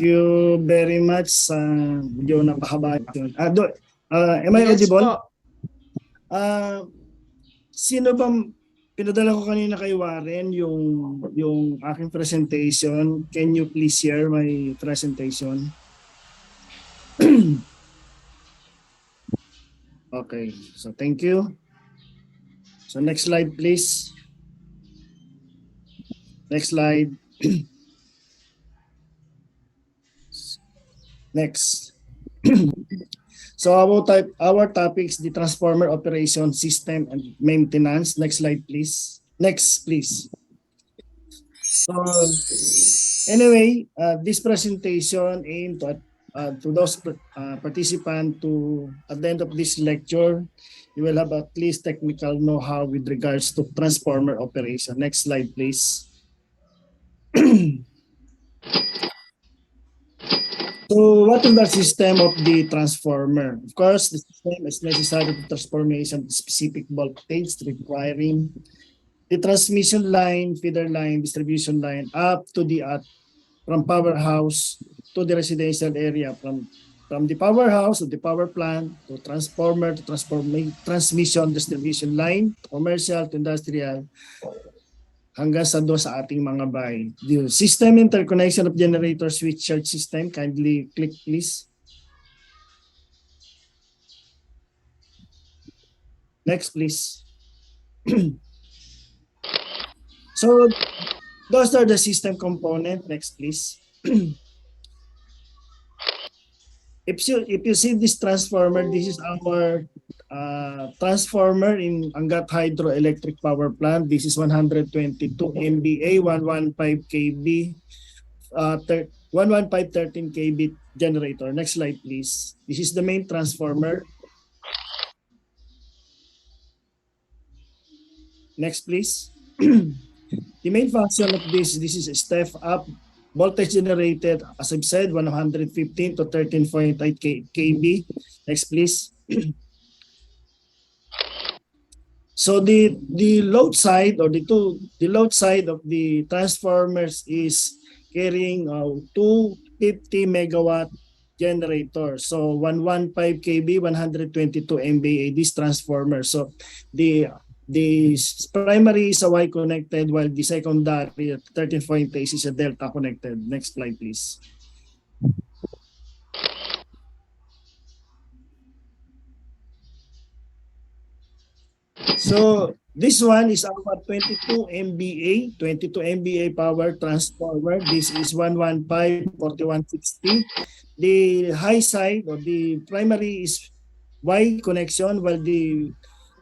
you very much sa medyo napahaba yun. Am I Yes audible? po. Sino bang pinadala ko kanina kay Warren yung aking presentation? Can you please share my presentation? Okay, so thank you. So next slide please. Next slide. Next. So our topics, the transformer operation system and maintenance. Next slide please. Next please. So anyway, this presentation aimed to those participants to at the end of this lecture, you will have at least technical know-how with regards to transformer operation. Next slide please. So what is the system of the transformer? Of course, the system is necessary to transformation of specific voltage requiring the transmission line, feeder line, distribution line up to the from powerhouse to the residential area, from the powerhouse to the power plant to transformer to transmission distribution line to commercial to industrial hanggang sa do sa ating mga bahay. The system interconnection of generator switch charge system, kindly click please. Next please. So those are the system component. Next please. If you see this transformer, this is our transformer in Angat Hydroelectric Power Plant. This is 122 MVA, 115 kV, 115 13 kV generator. Next slide, please. This is the main transformer. Next, please. The main function of this is a step up voltage generated, as I've said, 115 to 13.8 kV. Next, please. So the load side or the load side of the transformers is carrying 250 megawatt generator. So 115 kV, 122 MVA this transformer. So the primary is a Y connected while the secondary 13.8 is a delta connected. Next slide please. So this one is our 22 MVA power transformer. This is 115 4160. The high side or the primary is Y connection while the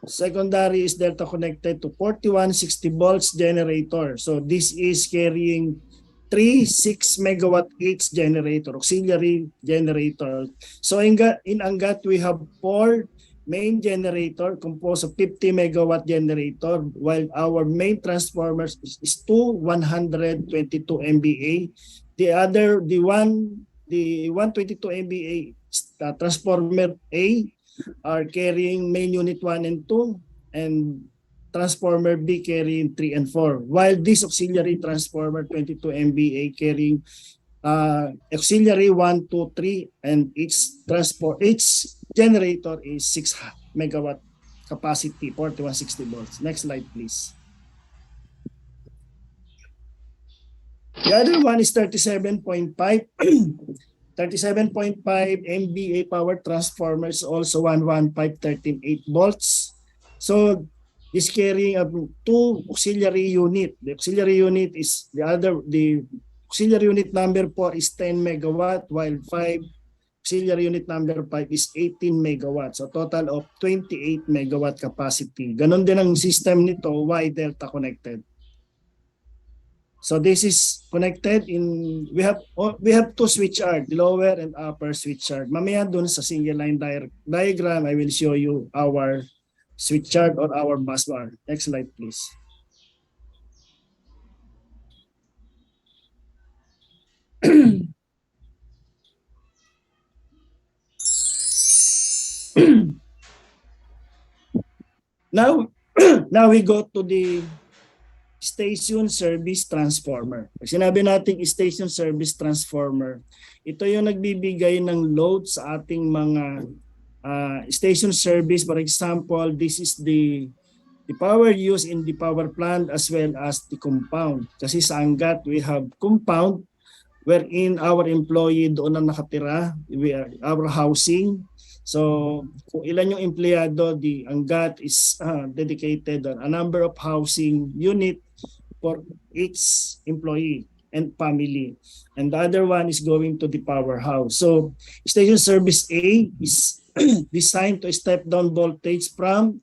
secondary is delta connected to 4160 volts generator. So this is carrying 6 megawatt each generator, auxiliary generator. So in Angat, we have 4 main generator composed of 50 megawatt generator while our main transformers is 122 MVA. The 122 MVA transformer A are carrying main unit 1 and 2 and transformer B carrying 3 and 4 while this auxiliary transformer 22 MVA carrying auxiliary 1, 2, 3 and each generator is 6 megawatt capacity 4160 volts. Next slide please. The other one is 37.5 37.5 MVA power transformers, also 115 13.8 volts. So this carrying two auxiliary unit. The auxiliary unit is the auxiliary unit number 4 is 10 megawatt while 5 auxiliary unit number 5 is 18 megawatt. So total of 28 megawatt capacity. Ganon din ang system nito, Y delta connected. So this is connected in we have two switchyard, lower and upper switchyard. Mamaya dun sa single line diagram I will show you our switchyard or our bus bar. Next slide please. Now we go to the station service transformer. Pag sinabi natin station service transformer, ito yung nagbibigay ng load sa ating mga station service. For example, this is the power used in the power plant as well as the compound. Kasi sa Angat, we have compound wherein our employee doon na nakatira, our housing. So kung ilan yung empleyado, the Angat is dedicated on a number of housing unit for each employee and family. And the other one is going to the powerhouse. So station service A is designed to step down voltage from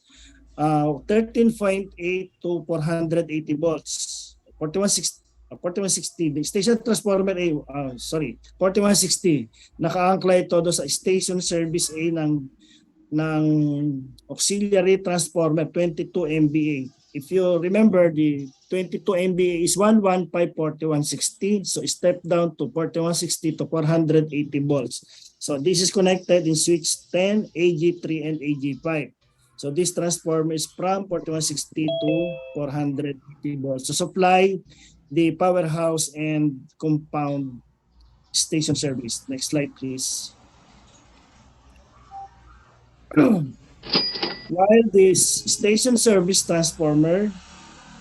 13.8 to 480 volts. 4160. The station transformer A, 4160. Nakaangkla ito do sa station service A ng auxiliary transformer 22 MVA. If you remember, the 22 MVA is 115/4160. So step down to 4160 to 480 volts. So this is connected in switch 10, AG3 and AG5. So this transformer is from 4160 to 480 volts to supply the powerhouse and compound station service. Next slide, please. While this station service transformer,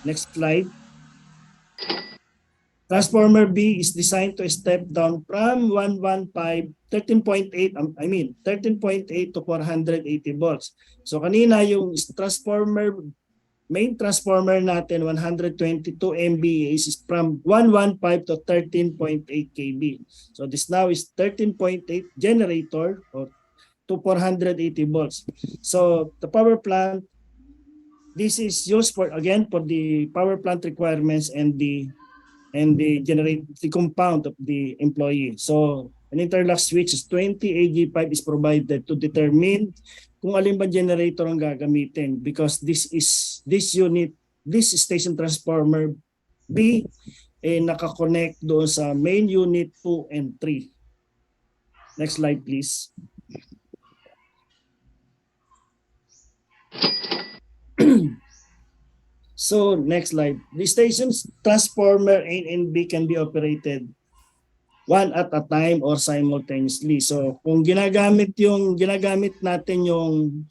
next slide, transformer B is designed to step down from 13.8 to 480 volts. So kanina yung main transformer natin 122 MVA is from 115 to 13.8 kV. So this now is 13.8 generator or to 480 volts. So the power plant, this is used for the power plant requirements and the compound of the employee. So an interlock switch is 20 AG5 is provided to determine kung alin ba generator ang gagamitin, because this station transformer B nakakonect doon sa main unit 2 and 3. Next slide, please. So next slide. The station's transformer A and B can be operated one at a time or simultaneously. So kung ginagamit natin yung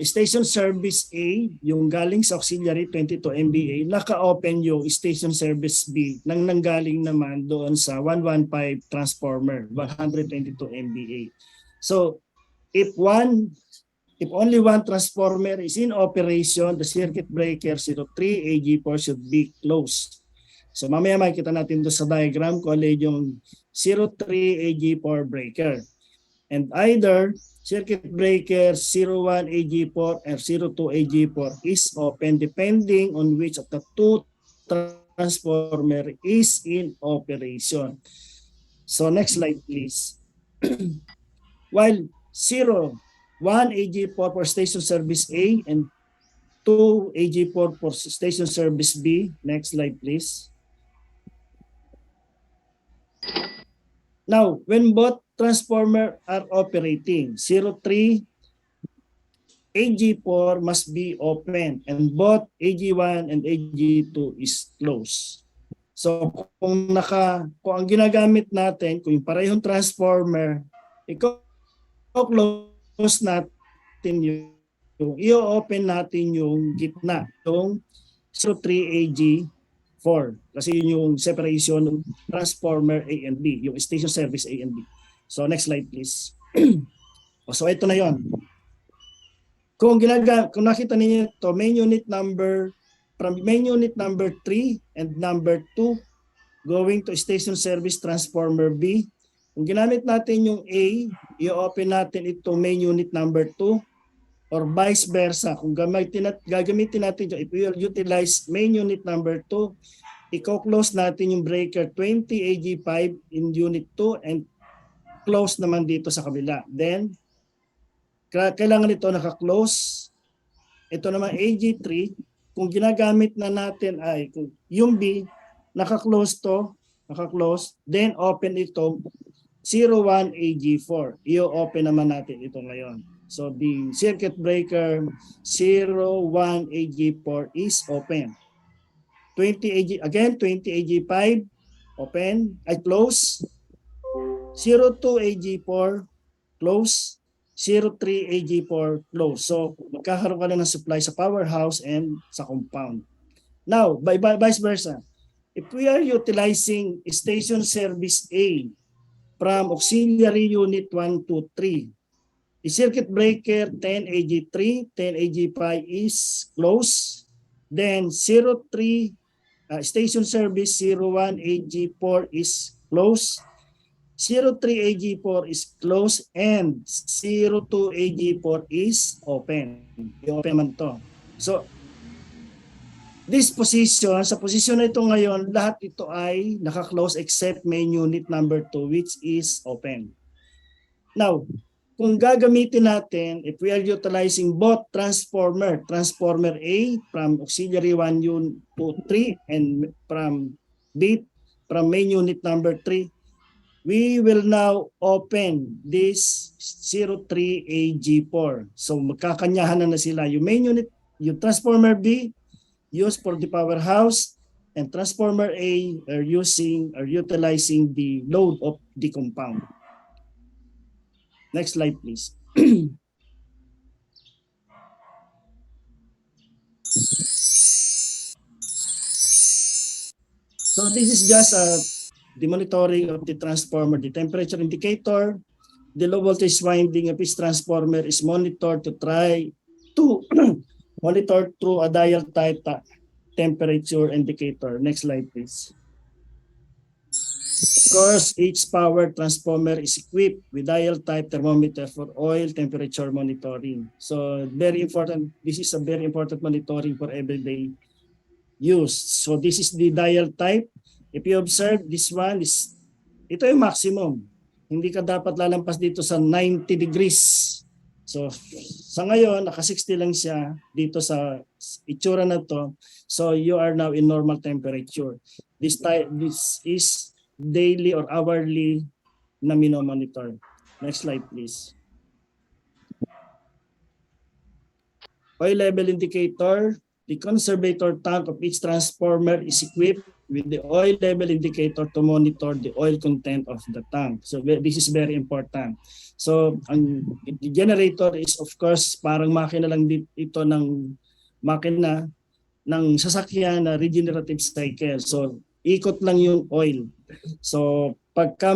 station service A, yung galing sa auxiliary 22 MVA, naka-open yung station service B nang nanggaling naman doon sa 115 transformer, 122 MVA. So if only one transformer is in operation, the circuit breaker 03 AG4 should be closed. So mamaya makikita natin doon sa diagram kung alin yung 03 AG4 breaker. And either circuit breaker 01 AG4 or 02 AG4 is open depending on which of the two transformer is in operation. So next slide, please. While 1 AG4 for station service A and 2 AG4 for station service B. Next slide, please. Now, when both transformers are operating, 03 AG4 must be open and both AG1 and AG2 is closed. So kung ang ginagamit natin, kung yung parehong transformer, i-close natin yung i-open natin yung gitna, yung 03 AG4. Kasi yun yung separation ng transformer A and B, yung station service A and B. So next slide, please. So ito na yon. Kung nakita niyo ito, main unit number 3 and number 2 going to station service transformer B. Kung ginamit natin yung A, i-open natin itong main unit number 2 or vice versa. Kung gagamitin natin yung, if we will utilize main unit number 2, i-close natin yung breaker 20 AG5 in unit 2 and close naman dito sa kabila. Then, kailangan ito naka-close. Ito naman AG3, kung ginagamit na natin ay yung B, naka-close to, then open ito 01 AG4. I-open naman natin ito ngayon. So the circuit breaker 01 AG4 is open. 20 AG, again 20 AG5, open, I close, 02 AG4, close, 03 AG4, close. So magkakaroon ka na ng supply sa powerhouse and sa compound. Now, vice versa. If we are utilizing station service A from auxiliary unit 1 to 3, the circuit breaker 10 AG3, 10 AG5 is closed. Then 03 station service 01 AG4 is closed. 03 AG4 is closed and 02 AG4 is open. I-open man to. So, this position, sa position na ito ngayon, lahat ito ay naka-close except main unit number 2 which is open. Now, kung gagamitin natin, if we are utilizing both transformer A from auxiliary 1 unit 2, 3 and from main unit number 3, we will now open this 03 AG4. So magkakanyahan na sila. Yung main unit, yung transformer B used for the powerhouse and transformer A are utilizing the load of the compound. Next slide, please. So this is just the monitoring of the transformer, the temperature indicator, the low voltage winding of this transformer is monitored to try to monitor through a dial type temperature indicator. Next slide, please. Of course, each power transformer is equipped with dial type thermometer for oil temperature monitoring. So very important. This is a very important monitoring for everyday use. So this is the dial type. If you observe, this one is, ito yung maximum. Hindi ka dapat lalampas dito sa 90 degrees. So sa ngayon, naka 60 lang siya dito sa itsura na to. So you are now in normal temperature. This is daily or hourly na minomonitor. Next slide, please. Oil level indicator. The conservator tank of each transformer is equipped with the oil level indicator to monitor the oil content of the tank. So this is very important. So the generator is of course parang makina lang ito ng makina ng sasakyan na regenerative cycle. So ikot lang yung oil. So pagka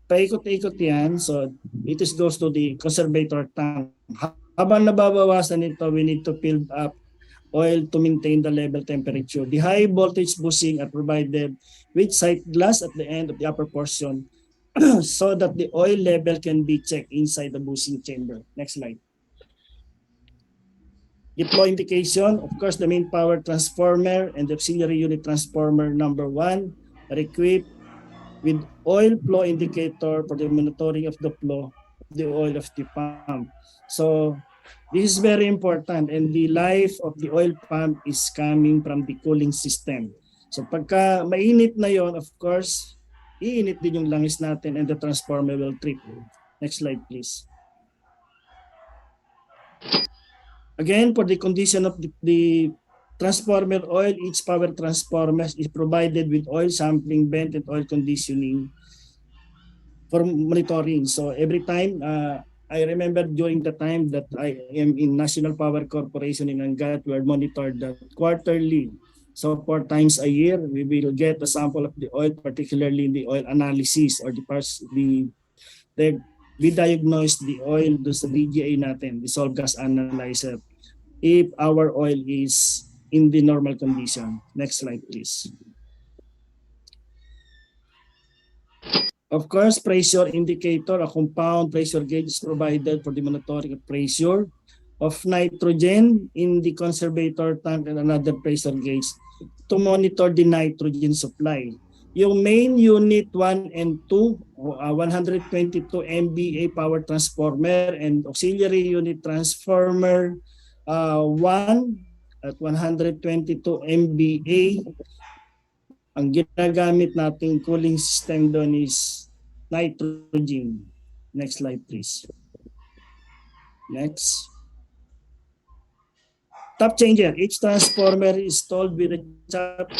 paikot-ikot yan, so it goes to the conservator tank. Habang nababawasan ito, we need to fill up oil to maintain the level temperature. The high voltage bushing are provided with sight glass at the end of the upper portion so that the oil level can be checked inside the bushing chamber. Next slide. Deploy indication. Of course, the main power transformer and the auxiliary unit transformer number 1 are equipped with oil flow indicator for the monitoring of the flow of the oil of the pump. So this is very important, and the life of the oil pump is coming from the cooling system. So pagka mainit na yon, of course, iinit din yung langis natin and the transformer will trip. Next slide, please. Again, for the condition of the transformer oil, each power transformer is provided with oil sampling vent and oil conditioning for monitoring. So every time, I remember during the time that I am in National Power Corporation in Angat, we are monitored quarterly. So 4 times a year, we will get a sample of the oil, particularly the oil analysis or the parts, we diagnose the oil do sa DGA natin, the dissolved gas analyzer, if our oil is in the normal condition. Next slide, please. Of course, pressure indicator, a compound pressure gauge is provided for the monitoring of pressure of nitrogen in the conservator tank and another pressure gauge to monitor the nitrogen supply. Yung main unit 1 and 2, 122 MVA power transformer and auxiliary unit transformer 1 at 122 MVA, ang ginagamit nating cooling system doon is nitrogen. Next slide, please. Next. Tap changer. Each transformer is installed with a tap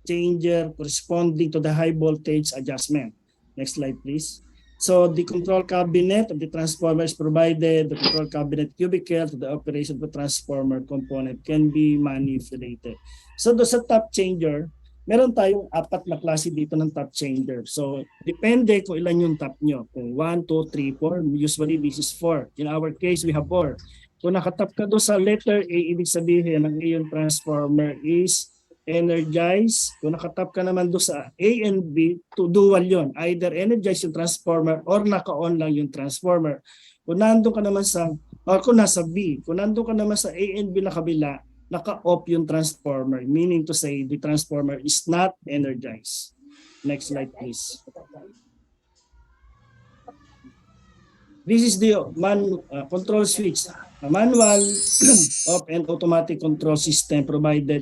changer corresponding to the high voltage adjustment. Next slide, please. So the control cabinet of the transformer is provided. The control cabinet cubicle to the operation of the transformer component can be manipulated. So do sa tap changer, meron tayong apat na klase dito ng tap changer. So depende kung ilan yung tap nyo. Kung 1, 2, 3, 4, usually this is 4. In our case, we have 4. Kung nakatap ka doon sa letter A, ibig sabihin ng iyong transformer is energize. Kung nakatap ka naman doon sa A and B, to dual yon. Either energize yung transformer or naka-on lang yung transformer. Kung nandun ka naman sa, or kung nasa B, kung nandun ka naman sa A and B na kabila, naka-off yung transformer. Meaning to say, the transformer is not energized. Next slide, please. This is the control switch. A manual off and automatic control system provided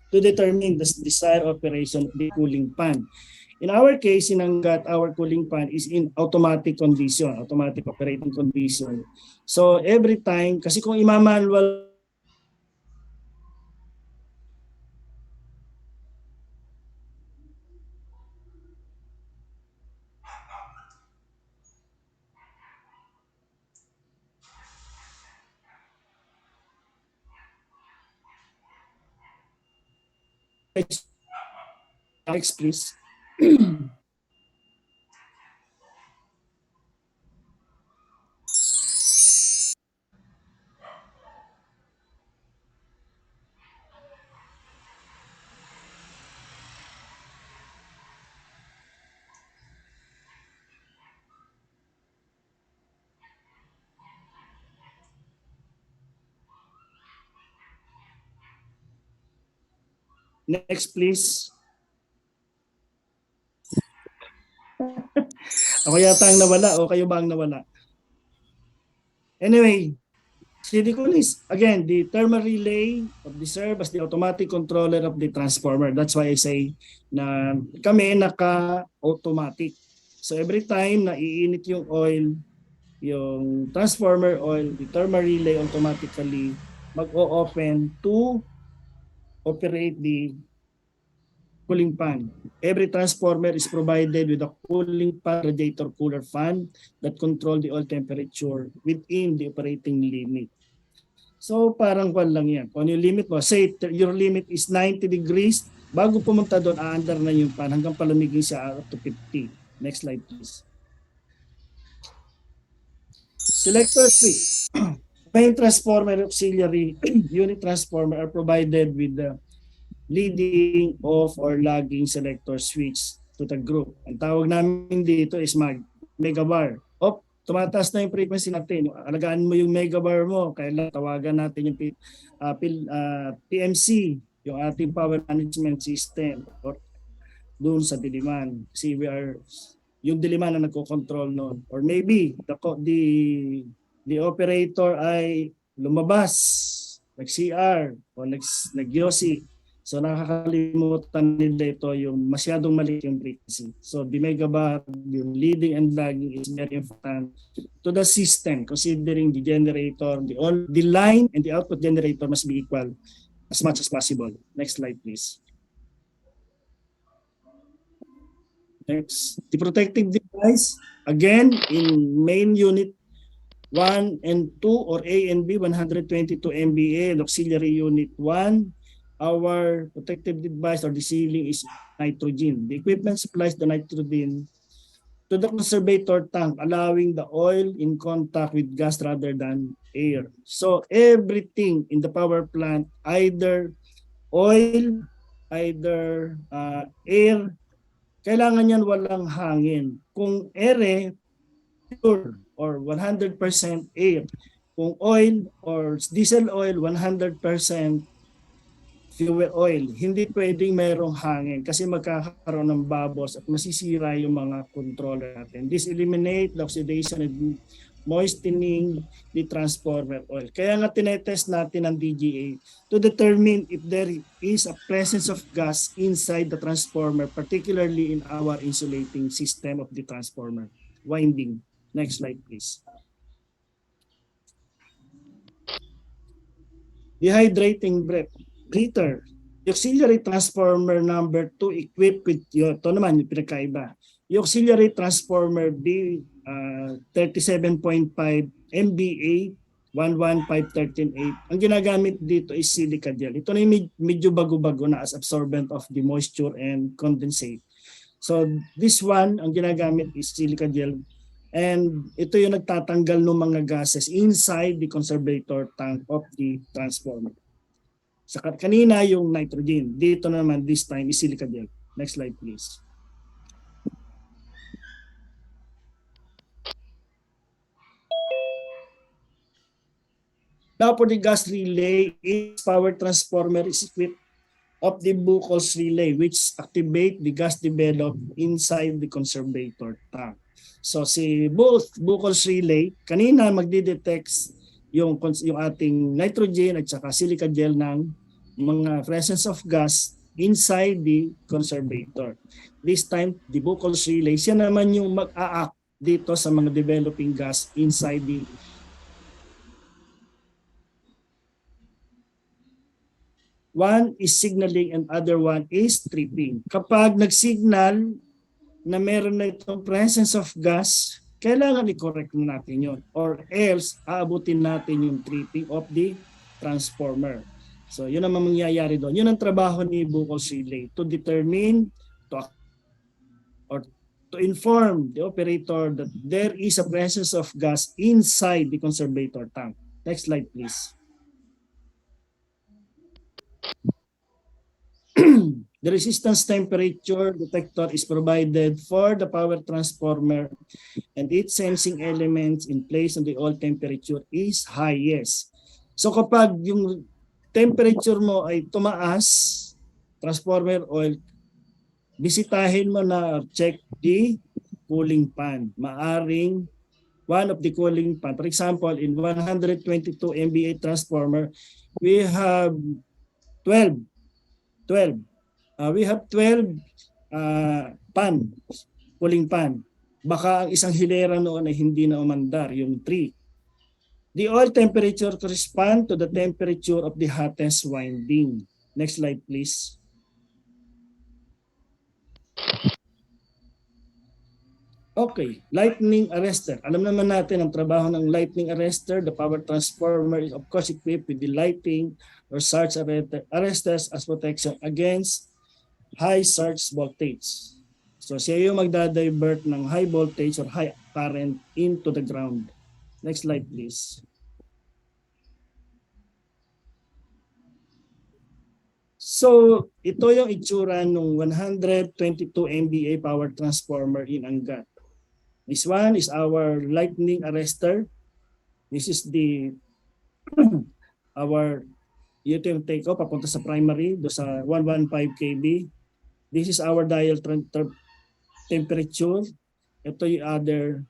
to determine the desired operation of the cooling fan. In our case, sinanggat our cooling fan is in automatic condition, automatic operating condition. So every time, kasi kung ima-manual Next, please. Next, please. Ako yata ang nawala o kayo ba ang nawala? Anyway, CDCON is, again, the thermal relay of the serve as the automatic controller of the transformer. That's why I say na kami naka-automatic. So every time na iinit yung oil, yung transformer oil, the thermal relay automatically mag-o-open to operate the cooling fan. Every transformer is provided with a cooling fan radiator cooler fan that control the oil temperature within the operating limit. So parang kwan lang yan. Kung yung limit mo, say your limit is 90 degrees, bago pumunta doon, aandar na yung fan hanggang palamigin siya up to 50. Next slide, please. Selector switch. Main transformer auxiliary unit transformer are provided with the leading, off, or lagging selector switch to the group. Ang tawag namin dito is megabar. Off, tumataas na yung frequency natin. Alagaan mo yung megabar mo. Kailangan tawagan natin yung PMC, yung ating power management system, or doon sa diliman. Kasi yung diliman na nagko-control noon. Or maybe the operator ay lumabas, nag-CR o nag-Yossi. So nakakalimutan nila ito yung masyadong maliit yung frequency. So the megabar, yung leading and lagging is very important to the system, considering the generator, the line and the output generator must be equal as much as possible. Next slide, please. Next, the protective device, again, in main unit 1 and 2 or A and B, 122 MVA, and auxiliary unit 1, our protective device or the ceiling is nitrogen. The equipment supplies the nitrogen to the conservator tank, allowing the oil in contact with gas rather than air. So everything in the power plant, either oil, either air, kailangan yan walang hangin. Kung air, pure or 100% air. Kung oil or diesel oil, 100% fuel oil. Hindi pwedeng mayroong hangin kasi magkakaroon ng bubbles at masisira yung mga controller natin. This eliminate the oxidation and moistening the transformer oil. Kaya nga tinetest natin ang DGA to determine if there is a presence of gas inside the transformer, particularly in our insulating system of the transformer winding. Next slide, please. Dehydrating breather. The auxiliary transformer number 2 equipped with, ito naman yung pinagkaiba. Yung auxiliary transformer B 37.5 MBA 115138. Ang ginagamit dito is silica gel. Ito na yung medyo bago-bago na as absorbent of the moisture and condensate. So this one, ang ginagamit is silica gel. And ito yung nagtatanggal ng mga gases inside the conservator tank of the transformer. Sa kanina yung nitrogen. Dito naman this time is silica gel. Next slide please. Now for the gas relay, its power transformer is equipped of the Buchholz relay which activate the gas developed inside the conservator tank. So si Buchholz relay, kanina magdidetect yung ating nitrogen at saka silica gel ng mga presence of gas inside the conservator. This time, the Buchholz relay, siya naman yung mag-a-act dito sa mga developing gas inside the one is signaling and other one is tripping. Kapag nag-signal na meron na itong presence of gas, kailangan i-correct natin yon, or else aabutin natin yung tripping of the transformer. So yun ang mangyayari doon. Yun ang trabaho ni Buchholz relay, to determine or to inform the operator that there is a presence of gas inside the conservator tank. Next slide please. The resistance temperature detector is provided for the power transformer and its sensing elements in place on the oil temperature is highest. So kapag yung temperature mo ay tumaas, transformer oil, bisitahin mo na check the cooling pan. Maaring one of the cooling pan. For example, in 122 MVA transformer, we have 12 cooling pan. Baka ang isang hilera noon ay hindi na umandar, yung 3. The oil temperature correspond to the temperature of the hottest winding. Next slide please. Okay, lightning arrestor. Alam naman natin ang trabaho ng lightning arrestor. The power transformer is of course equipped with the lighting or surge arresters as protection against high surge voltage. So siya yung magda-divert ng high voltage or high current into the ground. Next slide please. So ito yung itsura ng 122 MVA power transformer in Angat. This one is our lightning arrestor. This is the our yung take off papunta sa primary do sa 115 kV. This is our dial temperature. Ito yung other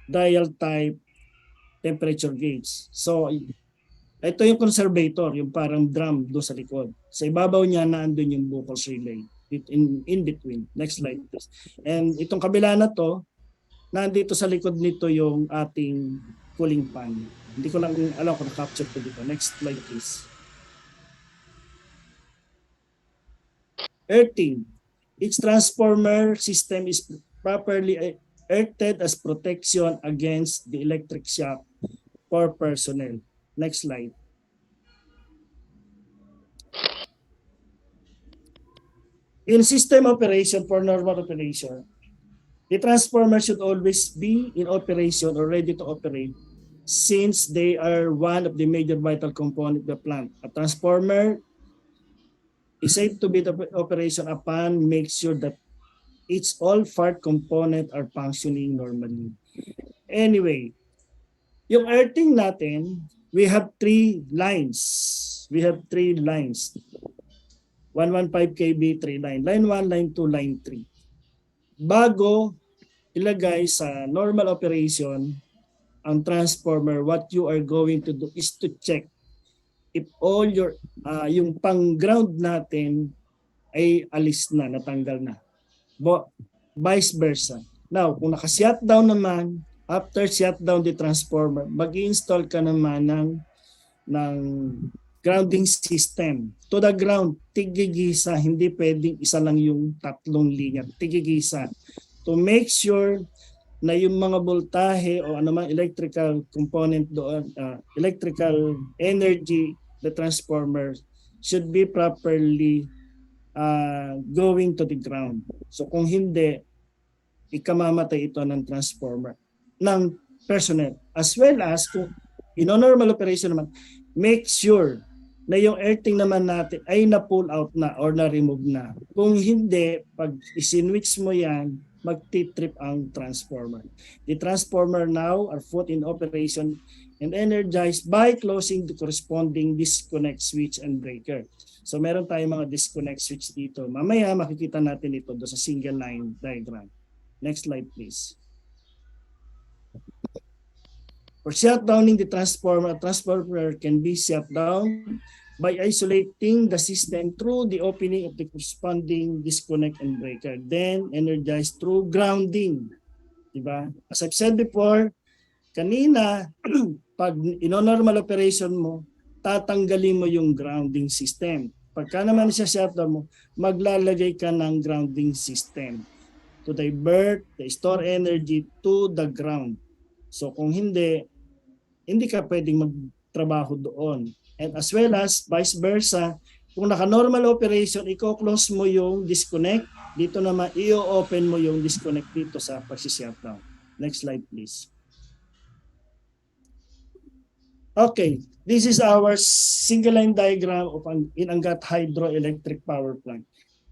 dial type temperature gauge. So ito yung conservator, yung parang drum do sa likod. Sa ibabaw niya naandun yung Buchholz relay. In between. Next slide please. And itong kabila na to, nandito sa likod nito yung ating cooling pan. Hindi ko lang alam kung na-capture ko dito. Next slide please. Earthing. Each transformer system is properly earthed as protection against the electric shock for personnel. Next slide. In system operation, for normal operation, the transformer should always be in operation or ready to operate since they are one of the major vital components of the plant. A transformer is safe to be in operation upon make sure that its all part components are functioning normally. Anyway, yung earthing natin, we have 3 lines. 115 kV, 3 line. Line 1, line 2, line 3. Bago ilagay sa normal operation ang transformer, what you are going to do is to check if all your yung pang-ground natin ay alis na, natanggal na. Vice versa. Now, kung naka-shutdown naman, After shutdown the transformer, mag-install ka naman ng grounding system. To the ground, tigigisa, hindi pwedeng isa lang yung tatlong linya. Tigigisa. To make sure na yung mga voltahe o anumang electrical component doon, electrical energy, the transformer should be properly going to the ground. So kung hindi, ikamamatay ito ng transformer, ng personnel. As well as kung in normal operation naman, make sure na yung earthing naman natin ay na-pull out na or na-remove na. Kung hindi, pag isinwitch mo yan, mag-trip ang transformer. The transformer now are put in operation and energized by closing the corresponding disconnect switch and breaker. So meron tayong mga disconnect switch dito. Mamaya makikita natin ito do sa single line diagram. Next slide please. For shutdowning the transformer, a transformer can be shut down by isolating the system through the opening of the corresponding disconnect and breaker, then energized through grounding. Diba? As I've said before, kanina, pag in-normal operation mo, tatanggalin mo yung grounding system. Pagka naman siya shutdown mo, maglalagay ka ng grounding system to divert the store energy to the ground. So kung hindi ka pwedeng magtrabaho doon. And as well as vice versa, kung naka-normal operation, i-close mo yung disconnect. Dito naman, i-open mo yung disconnect dito sa pag-shutdown. Next slide please. Okay, this is our single line diagram of an Inangat hydroelectric power plant.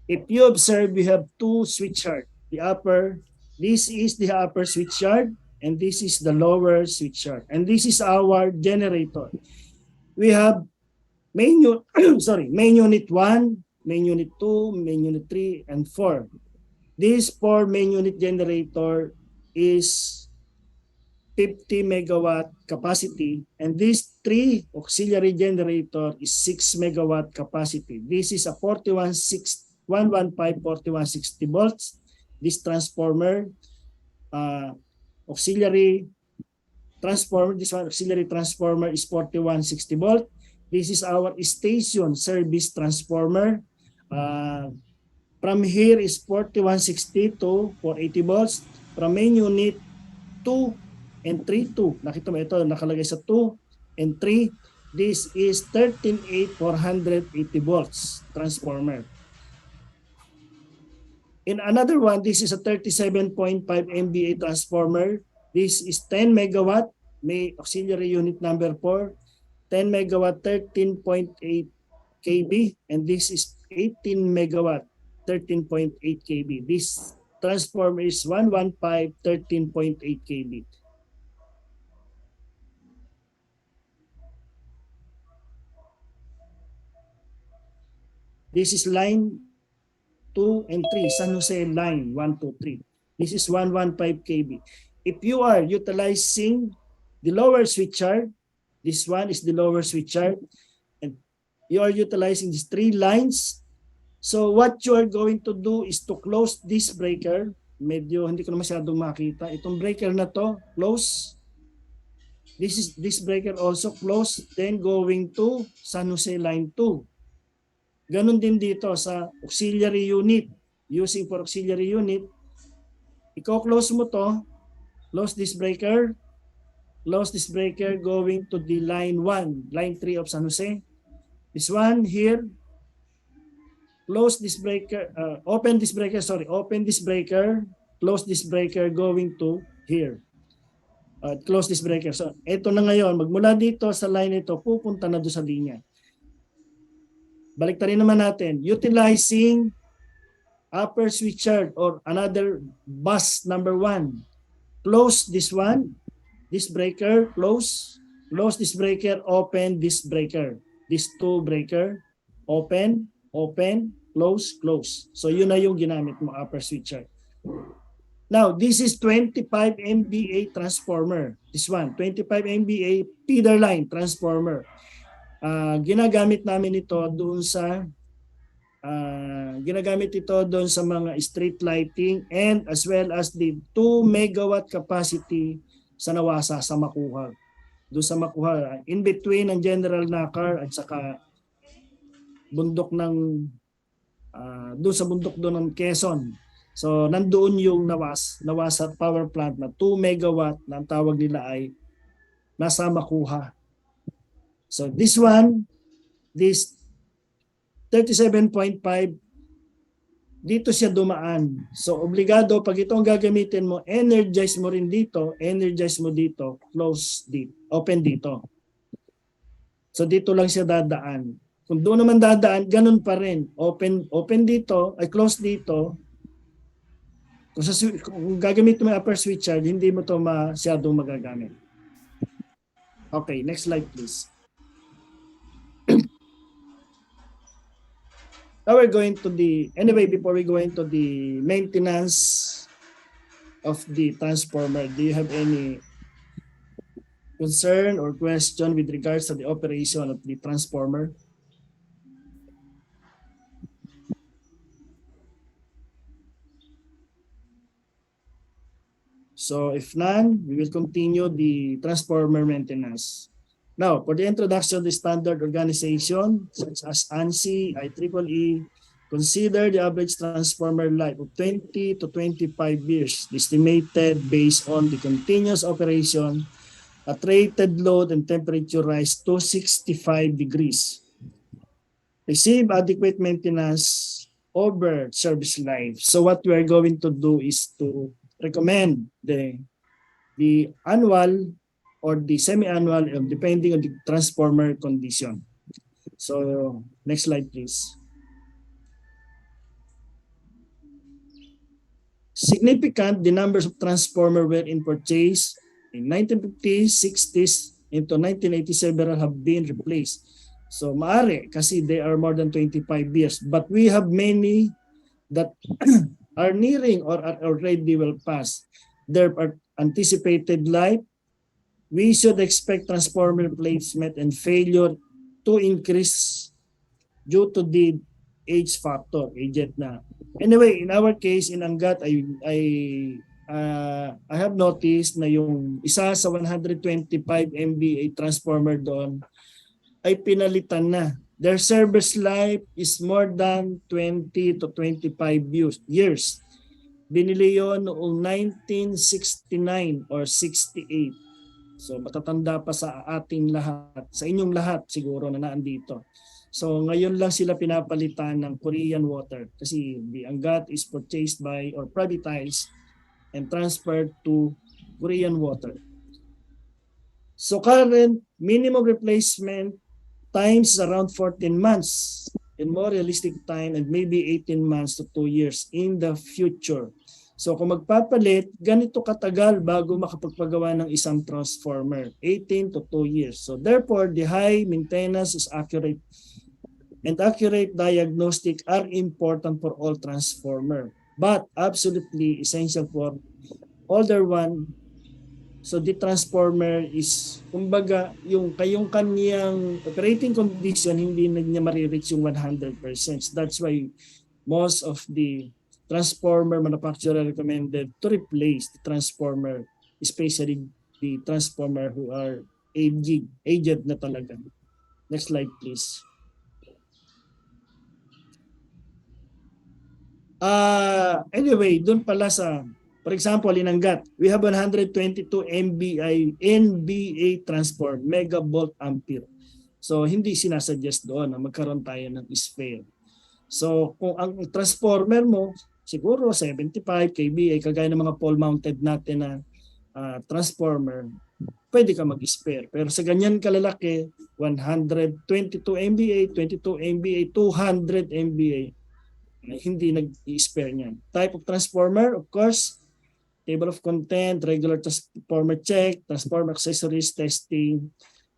If you observe, we have two switch yard. This is the upper switch yard, and this is the lower switch yard. And this is our generator. We have main unit 1, main unit 2, main unit 3, and 4. This 4 main unit generator is 50 megawatt capacity, and this 3 auxiliary generator is 6 megawatt capacity. This is a 115-4160 volts. This transformer, auxiliary transformer, this one auxiliary transformer is 4160 volt. This is our station service transformer. From here is 4160 to 480 volts. From main unit 2 and 3 to, nakita mo ito nakalagay sa 2 and 3, this is 13,480 volts transformer. In another one, this is a 37.5 MVA transformer. This is 10 megawatt, may auxiliary unit number 4, 10 megawatt, 13.8 kV, and this is 18 megawatt, 13.8 kV. This transformer is 115, 13.8 kV. This is line 2 and 3, San Jose line 1, 2, 3. This is 115 kV. If you are utilizing the lower switch yard, this one is the lower switch yard, and you are utilizing these 3 lines. So what you are going to do is to close this breaker. Medyo hindi ko na masyadong makita. Itong breaker na to, close. This breaker also close, then going to San Jose line 2. Ganon din dito sa auxiliary unit. Using for auxiliary unit, i-close mo to, close this breaker going to the line 1, line 3 of San Jose. This one here, close this breaker, open this breaker, close this breaker going to here. Close this breaker. So ito na ngayon, magmula dito sa line ito, pupunta na doon sa linya. Baliktarin naman natin, utilizing upper switch yard or another bus number 1. Close this one, this breaker, close this breaker, open this breaker. This 2 breaker, open, close. So yun na yung ginamit mo, upper switch yard. Now, this is 25 MVA transformer. This one, 25 MVA feeder line transformer. Ginagamit namin ito doon sa mga street lighting and as well as the 2 megawatt capacity sa Nawasa, sa Makuha. Doon sa Makuha, in between ng General Nakar at saka bundok ng doon sa bundok doon ng Quezon. So nandoon yung Nawasa power plant na 2 megawatt na ang tawag nila ay nasa Makuha. So this 37.5, dito siya dumaan. So obligado pag ito ang gagamitin mo, energize mo rin dito, energize mo dito, close dito, open dito. So dito lang siya dadaan. Kung doon naman dadaan, ganun pa rin. Open dito, ay close dito. Kung gagamit mo yung upper switch charge, hindi mo to masyadong magagamit. Okay, next slide please. Now we're going to before we go into the maintenance of the transformer, do you have any concern or question with regards to the operation of the transformer? So if none, we will continue the transformer maintenance. Now, for the introduction of the standard organization, such as ANSI, IEEE, consider the average transformer life of 20 to 25 years, estimated based on the continuous operation at rated load and temperature rise to 65 degrees. Receive adequate maintenance over service life. So what we are going to do is to recommend the annual or the semi-annual, depending on the transformer condition. So next slide please. Significant, the numbers of transformer were in purchase in 1950s, 60s, into 1987 have been replaced. So maari kasi they are more than 25 years, but we have many that are nearing or are already well past their anticipated life. We should expect transformer replacement and failure to increase due to the age factor, aged na. Anyway, in our case, in Angat, I have noticed na yung isa sa 125 MVA transformer doon ay pinalitan na. Their service life is more than 20 to 25 years. Binili yon noong 1969 or 68. So matatanda pa sa ating lahat, sa inyong lahat siguro na naandito. So ngayon lang sila pinapalitan ng Korean Water kasi the Angat is purchased by or privatized and transferred to Korean Water. So current minimum replacement times around 14 months and more realistic time and maybe 18 months to 2 years in the future. So kung magpapalit, ganito katagal bago makapagpagawa ng isang transformer, 18 to 2 years. So therefore, the high maintenance is accurate and accurate diagnostic are important for all transformer, but absolutely essential for older one. So the transformer is, kumbaga, yung kanyang operating condition, hindi na niya marireach yung 100%. That's why most of the transformer manufacturer recommended to replace the transformer, especially the transformer who are aged na talaga. Next slide please. Anyway, doon pala sa, for example, in Angat, we have 122 NBA transform, megavolt ampere. So hindi sinasuggest doon na magkaroon tayo ng spare. So kung ang transformer mo, siguro 75 kVA, kagaya ng mga pole mounted natin na transformer, pwede ka mag-spare. Pero sa ganyan kalalaki, 122 MVA, 22 MVA, 200 MVA, hindi nag-i-spare niyan. Type of transformer, of course, table of content, regular transformer check, transformer accessories testing,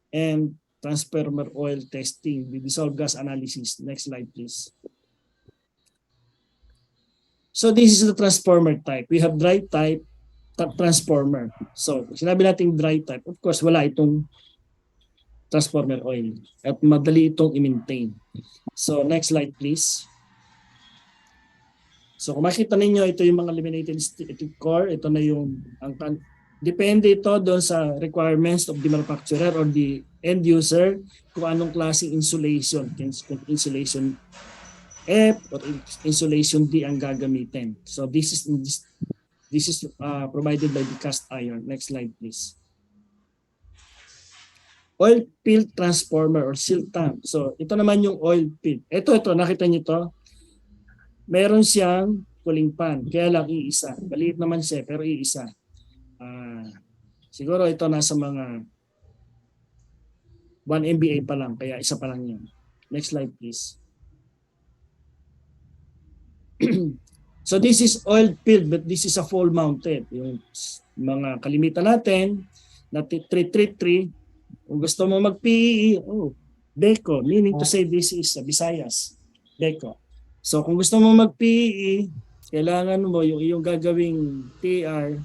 and transformer oil testing, the dissolved gas analysis. Next slide, please. So this is the transformer type. We have dry type transformer. So sinabi natin dry type, of course, wala itong transformer oil at madali itong i-maintain. So next slide, please. So kung makita ninyo, ito yung mga laminated core. Ito na yung ang Depende ito doon sa requirements of the manufacturer or the end user kung anong klaseng insulation, kung insulation F or insulation D ang gagamitin. So this is provided by the cast iron. Next slide please. Oil field transformer or silt tank. So ito naman yung oil field. Ito nakita niyo to. Meron siyang cooling pan, kaya lang iisa. Maliit naman siya pero iisa. Siguro ito nasa mga 1 MBA pa lang, kaya isa pa lang yan. Next slide please. So this is oil filled but this is a full mounted. Yung mga kalimitan natin na 333, kung gusto mo mag-PEE, Deco, meaning to say this is Visayas. Deco. So kung gusto mo mag-PEE, kailangan mo yung iyong gagawing TR,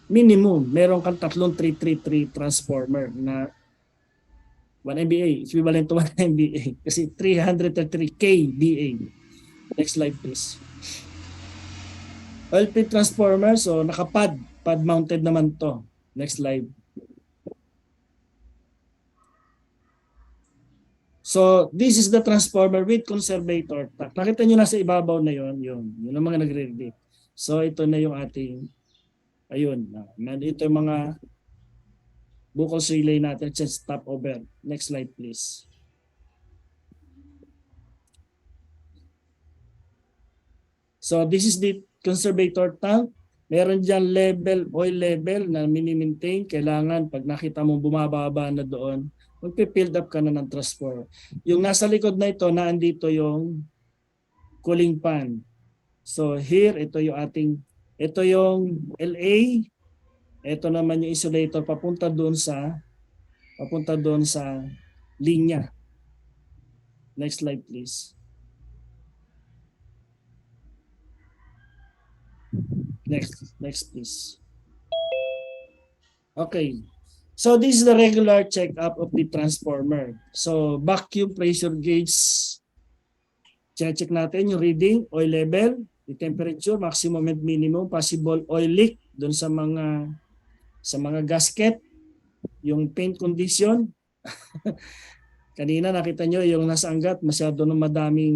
minimum, meron kang tatlong 333 transformer na 1 MBA, equivalent to 1 MBA kasi 333 kVA. Next slide please. Oil field transformer, so nakapad, pad mounted naman to. Next slide. So this is the transformer with conservator. Nakita nyo na sa ibabaw na yun ang mga nagre-read. So ito na yung ating, ayun, ito yung mga buccal relay natin, just stop over. Next slide please. So this is the conservator tank. Meron dyan level, oil level na mini-maintain. Kailangan pag nakita mo bumababa na doon, magpe-fill up ka na ng transformer. Yung nasa likod na ito, naandito yung cooling pan. So here, ito yung LA. Ito naman yung insulator papunta doon sa linya. Next slide please. Next please. Okay. So this is the regular checkup of the transformer. So vacuum pressure gauge, check natin yung reading, oil level, the temperature, maximum and minimum, possible oil leak doon sa mga gasket, yung paint condition. Kanina nakita nyo yung nasa anggat, masyado nang madaming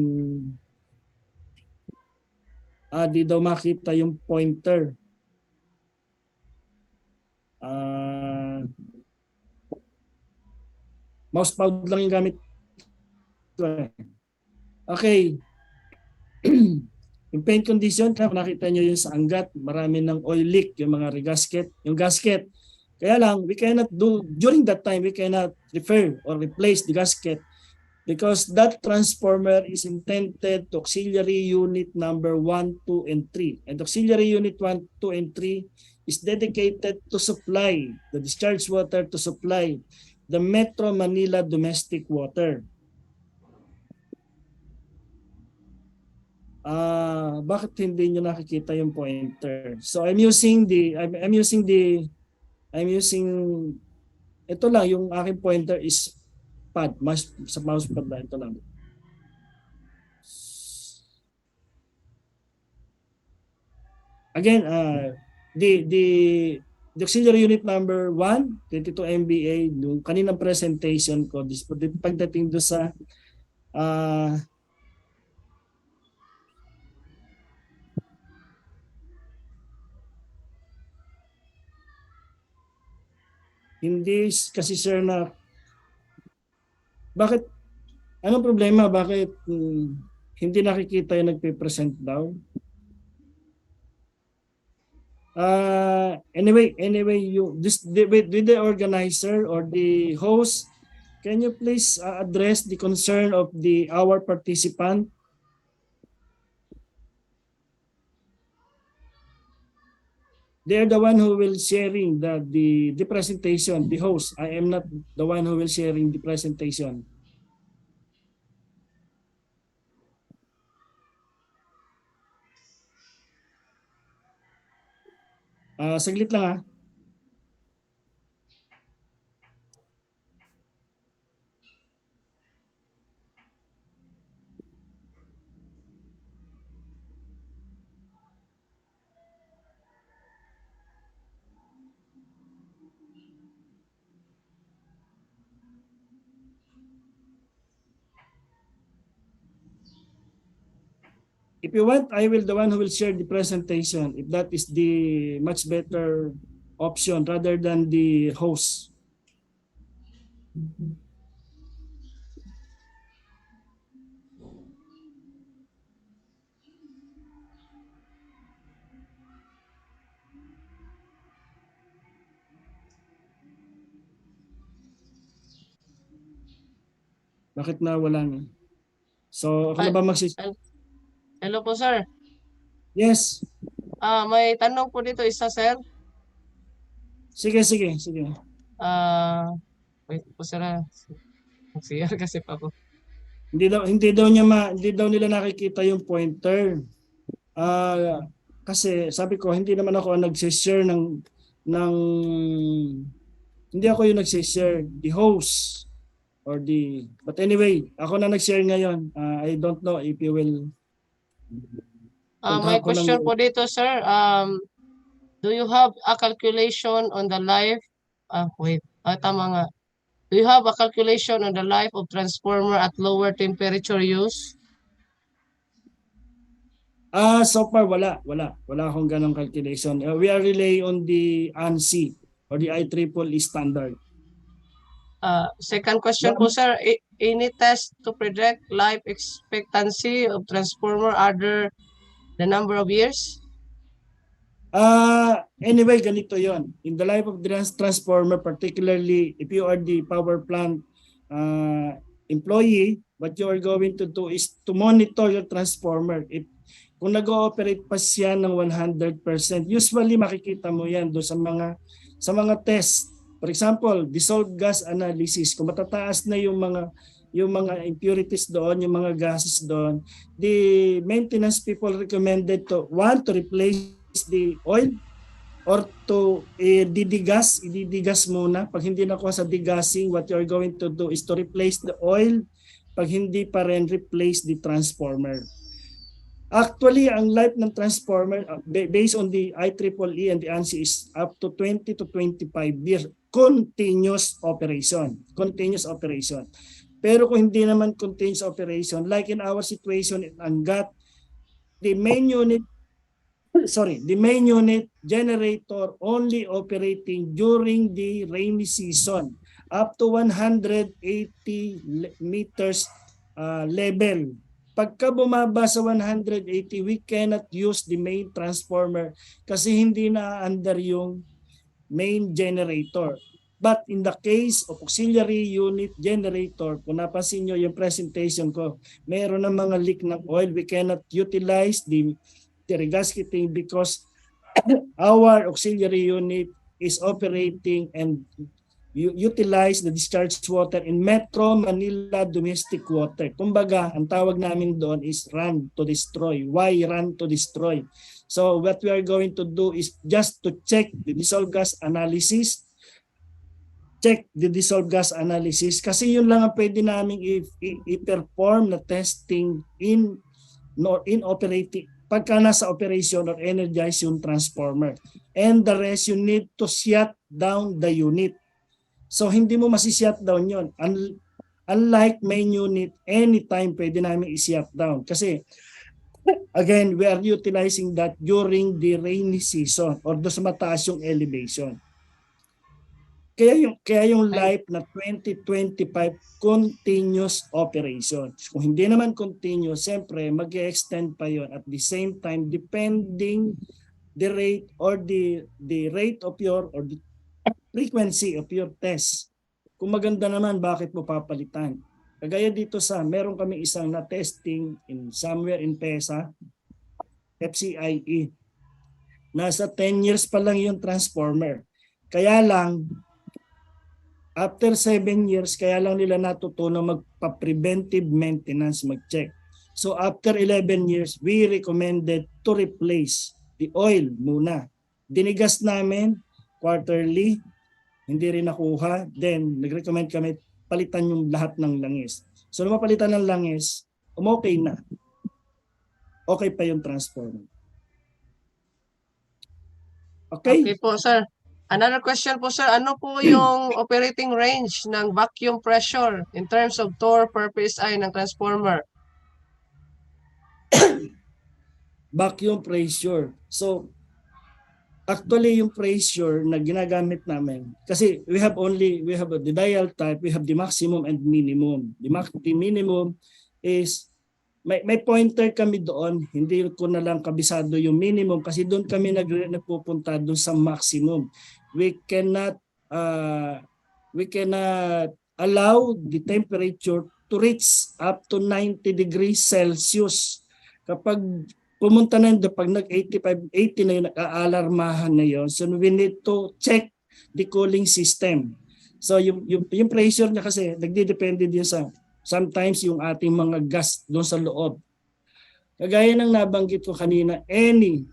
di daw makita yung pointer. Mouse pad lang yung gamit. Okay. Yung paint condition, nakita nyo yung sa anggat, marami ng oil leak, yung mga regasket, yung gasket. Kaya lang, we cannot do, during that time, we cannot repair or replace the gasket because that transformer is intended to auxiliary unit number 1, 2, and 3. And auxiliary unit 1, 2, and 3 is dedicated to supply the discharge water to supply the Metro Manila domestic water. Bakit hindi niyo nakikita yung pointer? So I'm using ito lang, yung aking pointer is pad, sa mouse pad na ito lang. Again, the auxiliary unit number 1, 22 MVA, yung kaninang presentation ko, pagdating do sa hindi kasi sir na bakit anong problema, bakit hindi nakikita yung nagpe-present daw? Anyway, with the organizer or the host, can you please address the concern of our participant? They're the one who will sharing the presentation, the host. I am not the one who will sharing the presentation. Saglit lang . If you want, I will the one who will share the presentation if that is the much better option rather than the host. Bakit na wala na? So, ako na Ay, ba magsis... hello po, sir. Yes. May tanong po dito isa, sir. Sige, sige, sige. Wait po, sir. Mag-CR kasi pa po. Hindi daw nila nakikita yung pointer. Kasi sabi ko hindi naman ako ang nagse-share ng hindi ako yung nagse-share, the host or the but anyway, ako na nag-share ngayon. I don't know if you will May puntahan ko lang question yung po dito, sir. Do you have a calculation on the life? Tama nga. Do you have a calculation on the life of transformer at lower temperature use? so far wala akong ganong calculation. We are rely on the ANSI or the IEEE standard. Second question po, sir. Any test to predict life expectancy of transformer other the number of years? Anyway, ganito yon. In the life of the transformer, particularly if you are the power plant employee, what you are going to do is to monitor your transformer. Kung nag-ooperate pa siya ng 100%, usually makikita mo yan doon sa mga test. For example, dissolved gas analysis. Kung matataas na yung mga impurities doon, yung mga gases doon, the maintenance people recommended to replace the oil or to ididigas muna. Pag hindi nakuha sa degassing, what you're going to do is to replace the oil. Pag hindi pa rin, replace the transformer. Actually, ang life ng transformer based on the IEEE and the ANSI is up to 20 to 25 years continuous operation. Pero kung hindi naman continuous operation, like in our situation in Angat, the main unit generator only operating during the rainy season up to 180 meters level. Pagka bumaba sa 180, we cannot use the main transformer kasi hindi na under yung main generator. But in the case of auxiliary unit generator, kung napansin nyo yung presentation ko, mayroon ng mga leak ng oil, we cannot utilize the regasketing because our auxiliary unit is operating and utilize the discharged water in Metro Manila domestic water. Kumbaga, ang tawag namin doon is run to destroy. Why run to destroy? So what we are going to do is just to check the dissolved gas analysis. Kasi yun lang ang pwede namin i-perform na testing in operating pagka nasa operation or energize yung transformer. And the rest, you need to shut down the unit. So hindi mo masi-shut down yun. Unlike main unit, anytime pwede namin i-shut down. Kasi again, we are utilizing that during the rainy season or doon sa mataas yung elevation. Kaya yung life na 2025 continuous operation. Kung hindi naman continuous, siyempre mag-extend pa yon at the same time depending the rate or the rate of your or the frequency of your test. Kung maganda naman, bakit mo papalitan? Kagaya dito meron kami isang na testing in somewhere in PESA, FCIE. Nasa 10 years pa lang yung transformer. Kaya lang, after 7 years, kaya lang nila natutunan magpa-preventive maintenance, mag-check. So after 11 years, we recommended to replace the oil muna. Dinigas namin quarterly, hindi rin nakuha. Then nag-recommend kami palitan yung lahat ng langis. So nung mapalitan ng langis, okay na. Okay pa yung transformer. Okay po, sir. Another question po, sir. Ano po yung operating range ng vacuum pressure in terms of torque per PSI ng transformer? vacuum pressure. So actually yung pressure na ginagamit namin, kasi we have the dial type, we have the maximum and minimum. The minimum is may pointer kami doon, hindi ko na lang kabisado yung minimum kasi doon kami nagpupunta doon sa maximum. We cannot allow the temperature to reach up to 90 degrees Celsius. Kapag pumunta na yun, pag nag-85, 80 na yun, nag-aalarmahan na yun. So we need to check the cooling system. So yung pressure niya kasi nagdidepende din sa sometimes yung ating mga gas doon sa loob. Kagaya ng nabanggit ko kanina, any,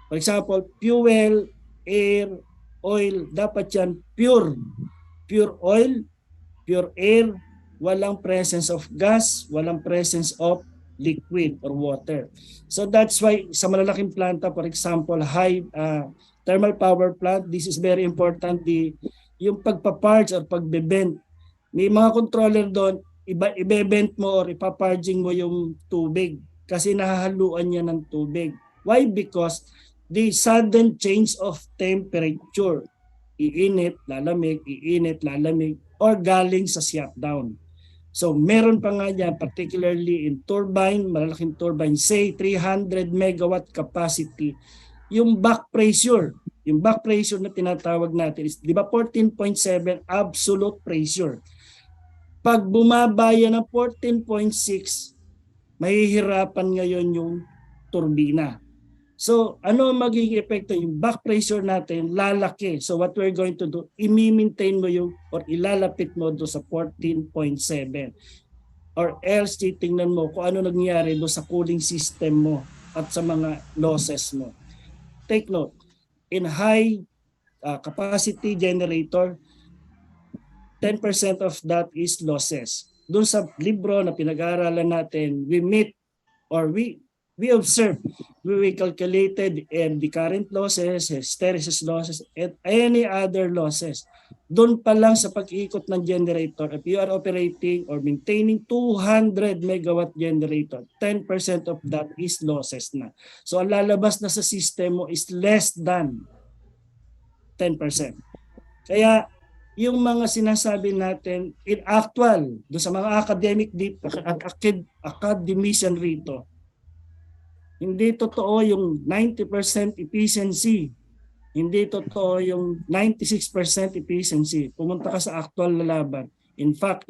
for example, fuel, air, oil, dapat yan pure oil, pure air, walang presence of gas, walang presence of liquid or water. So that's why sa malalaking planta, for example, high thermal power plant, this is very important, yung pagpa-purge or pagbe-vent. May mga controller doon, ibe-vent mo or ipaparging mo yung tubig kasi nahahaluan niya ng tubig. Why? Because the sudden change of temperature, iinit, lalamig, or galing sa shutdown. So meron pa nga yan, particularly in turbine, malalaking turbine, say 300 megawatt capacity, yung back pressure. Yung back pressure na tinatawag natin is, di ba 14.7 absolute pressure. Pag bumaba yan ng 14.6, mahihirapan ngayon yung turbina. So, ano ang magiging epekto? Yung back pressure natin, lalaki. So, what we're going to do, i-maintain mo yung, or ilalapit mo doon sa 14.7. Or else, titingnan mo kung ano nangyayari doon sa cooling system mo at sa mga losses mo. Take note, in high capacity generator, 10% of that is losses. Doon sa libro na pinag-aaralan natin, we observe, we calculated the current losses, hysteresis losses, and any other losses. Doon pa lang sa pag-ikot ng generator, if you are operating or maintaining 200 megawatt generator, 10% of that is losses na. So ang lalabas na sa system mo is less than 10%. Kaya yung mga sinasabi natin in actual, doon sa mga academician rito, hindi totoo yung 90% efficiency. Hindi totoo yung 96% efficiency. Pumunta ka sa actual na laban. In fact,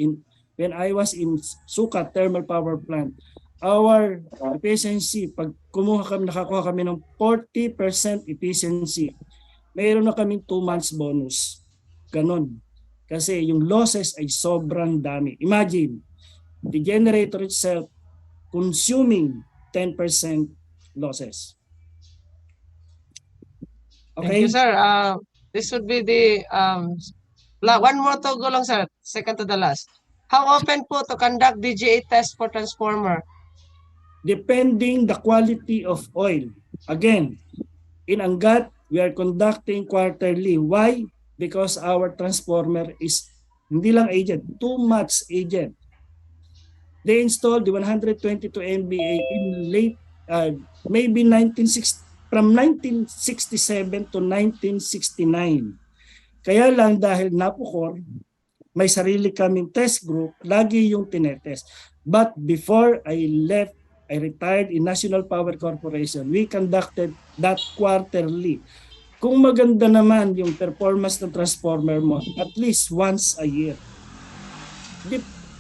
when I was in Sucat Thermal Power Plant, our efficiency, pag nakakuha kami ng 40% efficiency, mayroon na kaming 2 months bonus. Ganon. Kasi yung losses ay sobrang dami. Imagine, the generator itself consuming 10% losses. Okay? Thank you, sir. This would be the one more to go lang, sir. Second to the last. How often po to conduct DGA test for transformer? Depending the quality of oil. Again, in Angat, we are conducting quarterly. Why? Because our transformer is hindi lang aged, too much aged. They installed the 122 MVA in late, maybe from 1967 to 1969. Kaya lang dahil napukor, may sarili kaming test group, lagi yung tinetest. But before I left, I retired in National Power Corporation, we conducted that quarterly. Kung maganda naman yung performance ng transformer mo, at least once a year.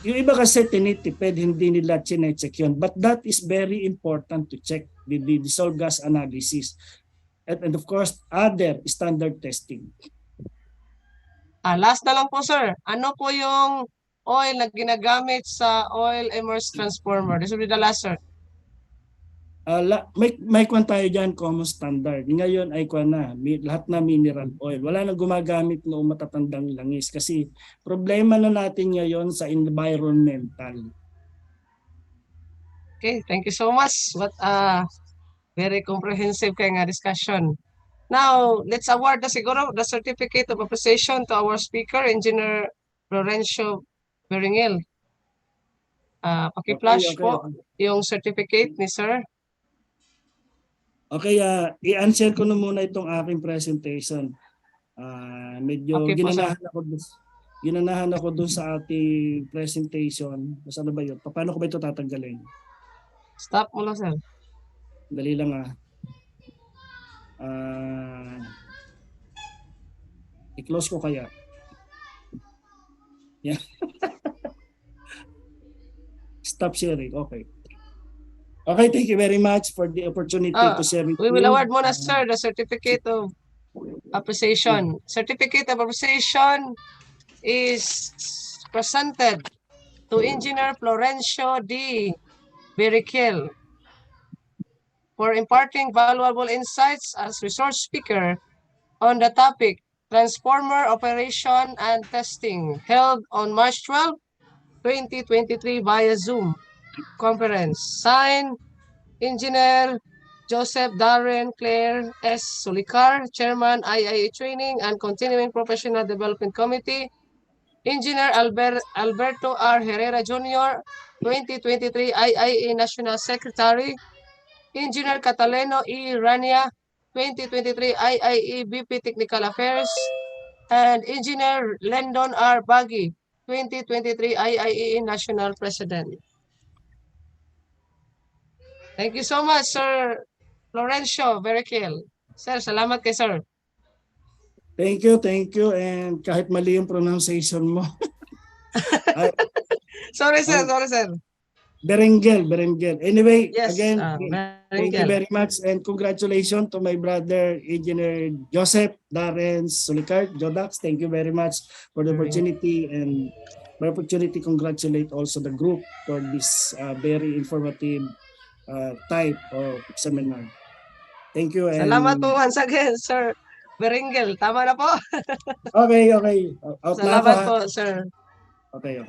Yung iba kasi tinitipid, hindi nila chinecheck yun. But that is very important to check the dissolved gas analysis. And of course, other standard testing. Last na lang po, sir. Ano po yung oil na ginagamit sa oil immersed transformer? This will be the last, sir. May kwan tayo dyan, common standard. Ngayon ay kwan na, lahat na mineral oil. Wala nang gumagamit noong matatandang langis kasi problema na natin ngayon sa environmental. Okay, thank you so much. What very comprehensive kay nga discussion. Now, let's award the certificate of appreciation to our speaker, Engineer Florencio Beringil. Paki-flash po yung certificate ni sir. Okay, i-answer ko na muna itong aking presentation. Medyo Okay po, sir. ginanahan ako dun sa ating presentation. Ano ba yun? Paano ko ba ito tatanggalin? Stop mo lang, sir. Dali lang i-close ko kaya. Yeah. Stop sharing. Okay. Okay, thank you very much for the opportunity to share with We will you. award muna, sir, the certificate of appreciation. Certificate of appreciation is presented to Engineer Florencio D. Berikel for imparting valuable insights as resource speaker on the topic Transformer Operation and Testing, held on March 12, 2023 via Zoom conference. Signed, Engineer Joseph Darren Claire S. Solicar, Chairman IIA Training and Continuing Professional Development Committee. Engineer Alberto R. Herrera Jr., 2023 IIA National Secretary. Engineer Cataleno E. Rania, 2023 IIA VP Technical Affairs. And Engineer Lendon R. Baggy, 2023 IIA National President. Thank you so much, Sir Florencio Berikel. Sir, salamat kay Sir. Thank you. And kahit mali yung pronunciation mo. Sorry, sir. Berengel. Anyway, Yes, again, thank you Berengel. very much and congratulations to my brother, Engineer Joseph Darren Solicart, Jodax. Thank you very much for the opportunity and my opportunity to congratulate also the group for this very informative type of seminar. Thank you. And Salamat po once again, Sir Berengel. Tama na po. Okay. Out na ako, Salamat ha? po, sir. Okay.